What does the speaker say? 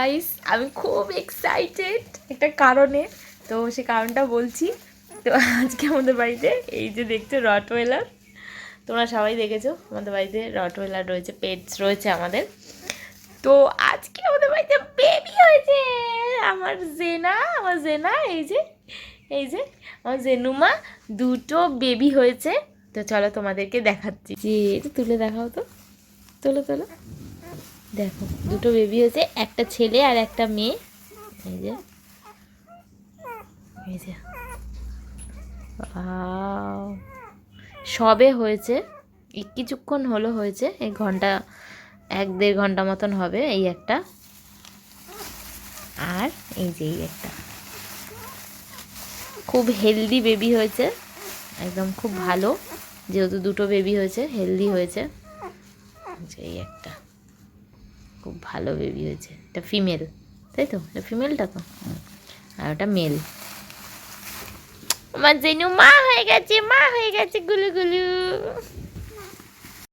Guys, আমি খুব excited একটা কারণে। তো সে কারণটা বলছি। তো আজকে আমাদের বাড়িতে এই যে দেখছো রটওয়েলার, তোমরা সবাই দেখেছো আমাদের বাড়িতে রটওয়েলার রয়েছে, পেটস রয়েছে আমাদের। তো আজকে আমাদের বাড়িতে বেবি হয়েছে। আমার জেনা এই যে আমার জেনুমা, দুটো বেবি হয়েছে। তো চলো তোমাদেরকে দেখাচ্ছি, যে এটা তুলে দেখাও তো, তোলো দেখো, দুটো বেবি হয়েছে, একটা ছেলে আর একটা মেয়ে। এই যে এই যে ওয়াও, সবে হয়েছে, এই কিছুক্ষণ হলো হয়েছে, এই ঘন্টা 1-1.5 ঘন্টা মতন হবে এই একটা। আর এই যে এই একটা খুব হেলদি বেবি হয়েছে, একদম খুব ভালো, যেহেতু দুটো বেবি হয়েছে হেলদি হয়েছে। এই একটা খুব ভালো বেবি হয়েছে, এটা ফিমেল, তাই তো? এটা ফিমেলটা তো, আর ওটা মেল। আমার জেনু মা হয়ে গেছে গুলু গুলু।